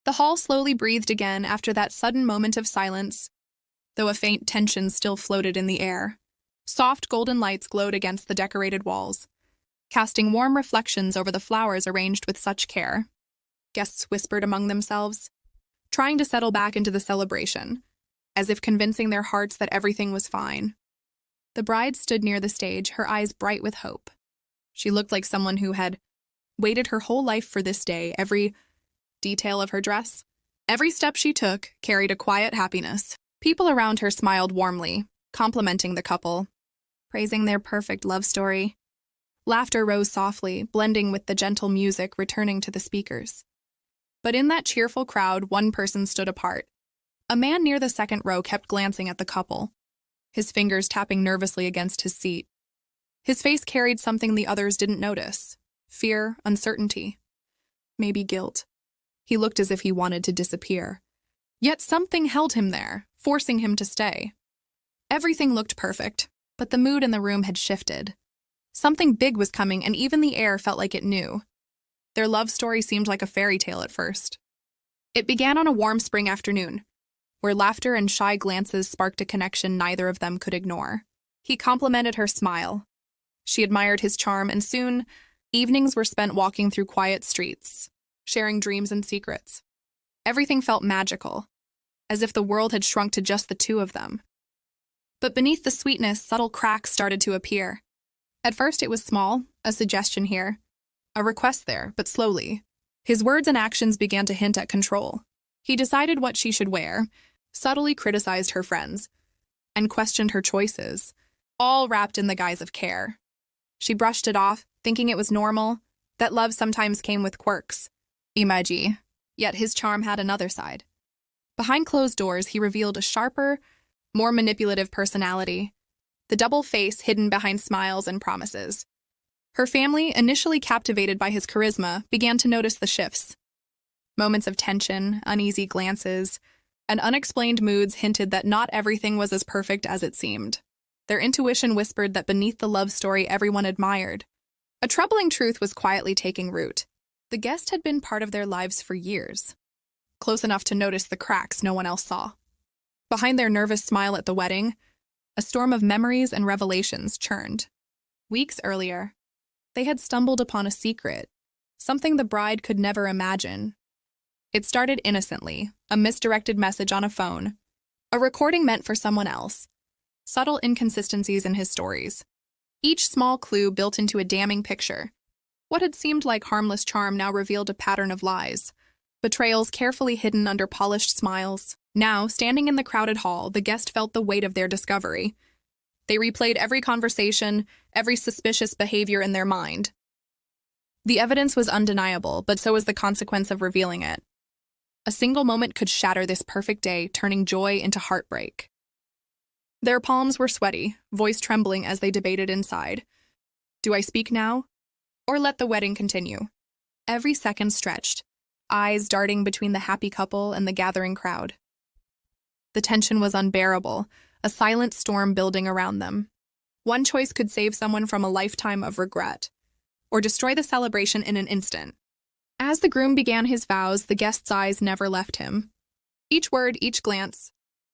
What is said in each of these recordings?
The hall slowly breathed again after that sudden moment of silence, though a faint tension still floated in the air. Soft golden lights glowed against the decorated walls, casting warm reflections over the flowers arranged with such care. Guests whispered among themselves, trying to settle back into the celebration, as if convincing their hearts that everything was fine. The bride stood near the stage, her eyes bright with hope. She looked like someone who had waited her whole life for this day. Every detail of her dress, every step she took, carried a quiet happiness. People around her smiled warmly, complimenting the couple, praising their perfect love story. Laughter rose softly, blending with the gentle music returning to the speakers. But in that cheerful crowd, one person stood apart. A man near the second row kept glancing at the couple, his fingers tapping nervously against his seat. His face carried something the others didn't notice: fear, uncertainty, maybe guilt. He looked as if he wanted to disappear. Yet something held him there, forcing him to stay. Everything looked perfect, but the mood in the room had shifted. Something big was coming, and even the air felt like it knew. Their love story seemed like a fairy tale at first. It began on a warm spring afternoon, where laughter and shy glances sparked a connection neither of them could ignore. He complimented her smile. She admired his charm, and soon, evenings were spent walking through quiet streets, sharing dreams and secrets. Everything felt magical, as if the world had shrunk to just the two of them. But beneath the sweetness, subtle cracks started to appear. At first it was small, a suggestion here, a request there, but slowly, his words and actions began to hint at control. He decided what she should wear, subtly criticized her friends, and questioned her choices, all wrapped in the guise of care. She brushed it off, thinking it was normal, that love sometimes came with quirks. Imagie. Yet his charm had another side. Behind closed doors, he revealed a sharper, more manipulative personality, the double face hidden behind smiles and promises. Her family, initially captivated by his charisma, began to notice the shifts. Moments of tension, uneasy glances, and unexplained moods hinted that not everything was as perfect as it seemed. Their intuition whispered that beneath the love story everyone admired, a troubling truth was quietly taking root. The guest had been part of their lives for years, close enough to notice the cracks no one else saw. Behind their nervous smile at the wedding, a storm of memories and revelations churned. Weeks earlier, they had stumbled upon a secret, something the bride could never imagine. It started innocently, a misdirected message on a phone, a recording meant for someone else, subtle inconsistencies in his stories. Each small clue built into a damning picture. What had seemed like harmless charm now revealed a pattern of lies, betrayals carefully hidden under polished smiles. Now, standing in the crowded hall, the guest felt the weight of their discovery. They replayed every conversation, every suspicious behavior in their mind. The evidence was undeniable, but so was the consequence of revealing it. A single moment could shatter this perfect day, turning joy into heartbreak. Their palms were sweaty, voice trembling as they debated inside. Do I speak now, or let the wedding continue? Every second stretched, eyes darting between the happy couple and the gathering crowd. The tension was unbearable, a silent storm building around them. One choice could save someone from a lifetime of regret, or destroy the celebration in an instant. As the groom began his vows, the guest's eyes never left him. Each word, each glance,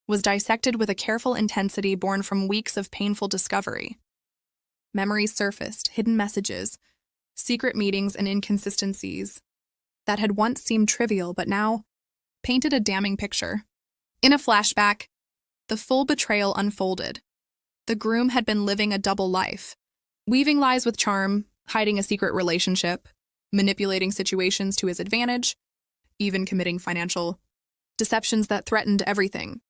was dissected with a careful intensity born from weeks of painful discovery. Memories surfaced, hidden messages, secret meetings and inconsistencies that had once seemed trivial but now painted a damning picture. In a flashback, the full betrayal unfolded. The groom had been living a double life, weaving lies with charm, hiding a secret relationship, manipulating situations to his advantage, even committing financial deceptions that threatened everything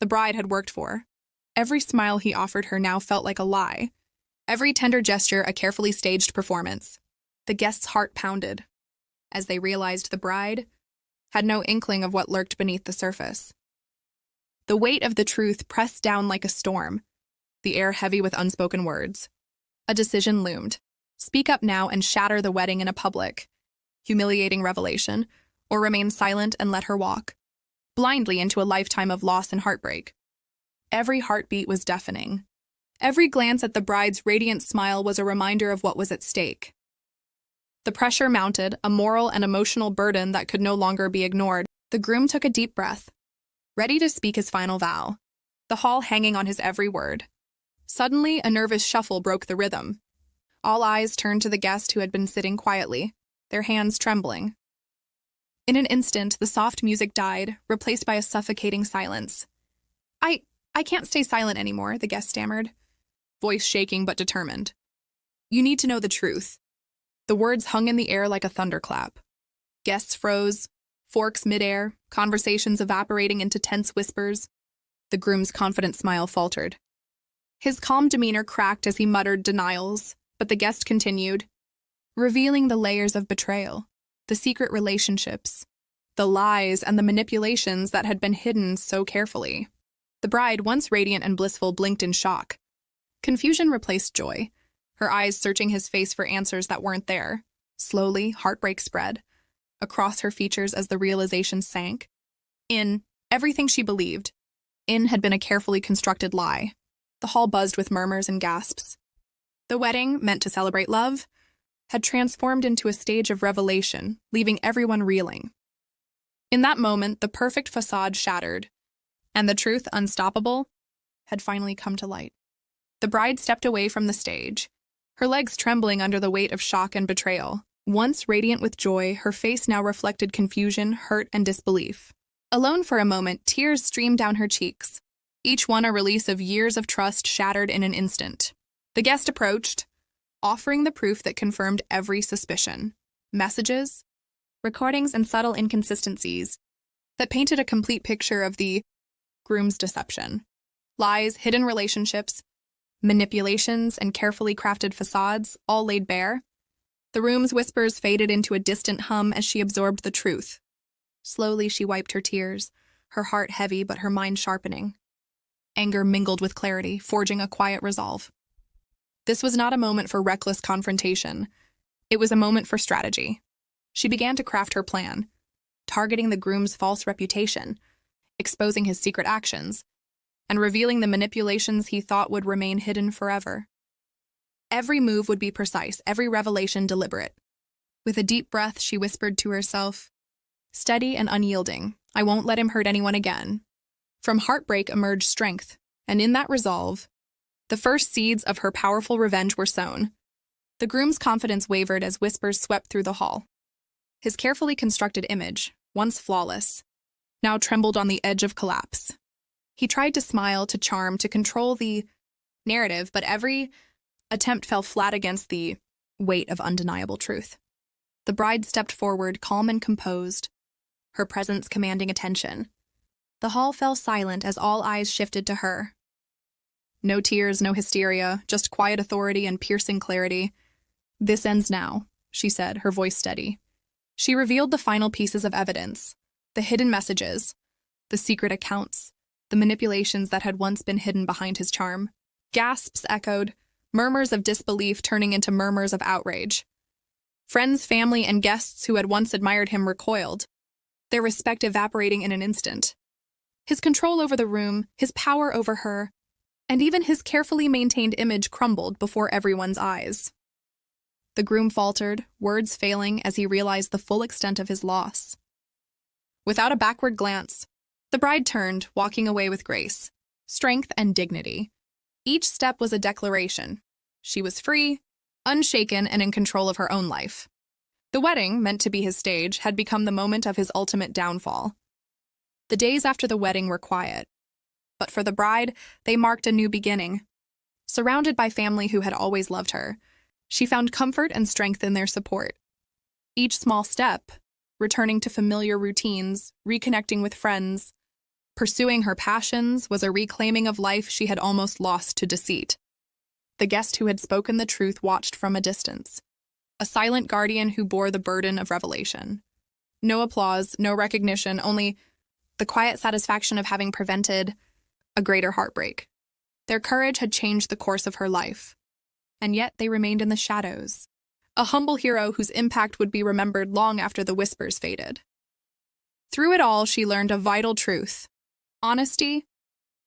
the bride had worked for. Every smile he offered her now felt like a lie, every tender gesture a carefully staged performance. The guest's heart pounded as they realized the bride had no inkling of what lurked beneath the surface. The weight of the truth pressed down like a storm, the air heavy with unspoken words. A decision loomed. Speak up now and shatter the wedding in a public, humiliating revelation, or remain silent and let her walk, blindly into a lifetime of loss and heartbreak. Every heartbeat was deafening. Every glance at the bride's radiant smile was a reminder of what was at stake. The pressure mounted, a moral and emotional burden that could no longer be ignored. The groom took a deep breath, ready to speak his final vow, the hall hanging on his every word. Suddenly, a nervous shuffle broke the rhythm. All eyes turned to the guest who had been sitting quietly, their hands trembling. In an instant, the soft music died, replaced by a suffocating silence. I can't stay silent anymore, the guest stammered, voice shaking but determined. You need to know the truth. The words hung in the air like a thunderclap. Guests froze, forks midair, conversations evaporating into tense whispers. The groom's confident smile faltered. His calm demeanor cracked as he muttered denials, but the guest continued, revealing the layers of betrayal, the secret relationships, the lies and the manipulations that had been hidden so carefully. The bride, once radiant and blissful, blinked in shock. Confusion replaced joy, her eyes searching his face for answers that weren't there. Slowly, heartbreak spread across her features as the realization sank. Everything she believed had been a carefully constructed lie. The hall buzzed with murmurs and gasps. The wedding, meant to celebrate love, had transformed into a stage of revelation, leaving everyone reeling. In that moment, the perfect facade shattered, and the truth, unstoppable, had finally come to light. The bride stepped away from the stage, her legs trembling under the weight of shock and betrayal. Once radiant with joy, her face now reflected confusion, hurt, and disbelief. Alone for a moment, tears streamed down her cheeks, each one a release of years of trust shattered in an instant. The guest approached, offering the proof that confirmed every suspicion. Messages, recordings, and subtle inconsistencies that painted a complete picture of the groom's deception. Lies, hidden relationships, manipulations, and carefully crafted facades, all laid bare. The room's whispers faded into a distant hum as she absorbed the truth. Slowly she wiped her tears, her heart heavy but her mind sharpening. Anger mingled with clarity, forging a quiet resolve. This was not a moment for reckless confrontation. It was a moment for strategy. She began to craft her plan, targeting the groom's false reputation, exposing his secret actions, and revealing the manipulations he thought would remain hidden forever. Every move would be precise, every revelation deliberate. With a deep breath, she whispered to herself, steady and unyielding, I won't let him hurt anyone again. From heartbreak emerged strength, and in that resolve, the first seeds of her powerful revenge were sown. The groom's confidence wavered as whispers swept through the hall. His carefully constructed image, once flawless, now trembled on the edge of collapse. He tried to smile, to charm, to control the narrative, but every attempt fell flat against the weight of undeniable truth. The bride stepped forward, calm and composed, her presence commanding attention. The hall fell silent as all eyes shifted to her. No tears, no hysteria, just quiet authority and piercing clarity. This ends now, she said, her voice steady. She revealed the final pieces of evidence, the hidden messages, the secret accounts, the manipulations that had once been hidden behind his charm. Gasps echoed, murmurs of disbelief turning into murmurs of outrage. Friends, family, and guests who had once admired him recoiled, their respect evaporating in an instant. His control over the room, his power over her, and even his carefully maintained image crumbled before everyone's eyes. The groom faltered, words failing as he realized the full extent of his loss. Without a backward glance, the bride turned, walking away with grace, strength, and dignity. Each step was a declaration. She was free, unshaken, and in control of her own life. The wedding, meant to be his stage, had become the moment of his ultimate downfall. The days after the wedding were quiet, but for the bride, they marked a new beginning. Surrounded by family who had always loved her, she found comfort and strength in their support. Each small step, returning to familiar routines, reconnecting with friends, pursuing her passions, was a reclaiming of life she had almost lost to deceit. The guest who had spoken the truth watched from a distance, a silent guardian who bore the burden of revelation. No applause, no recognition, only the quiet satisfaction of having prevented a greater heartbreak. Their courage had changed the course of her life, and yet they remained in the shadows, a humble hero whose impact would be remembered long after the whispers faded. Through it all, she learned a vital truth. Honesty,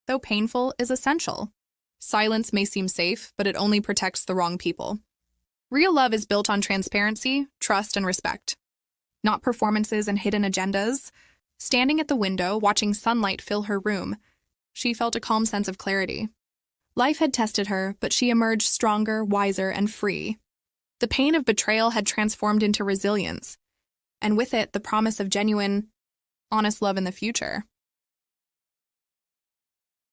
though painful, is essential. Silence may seem safe, but it only protects the wrong people. Real love is built on transparency, trust, and respect. Not performances and hidden agendas, Standing at the window, watching sunlight fill her room, she felt a calm sense of clarity. Life had tested her, but she emerged stronger, wiser, and free. The pain of betrayal had transformed into resilience, and with it, the promise of genuine, honest love in the future.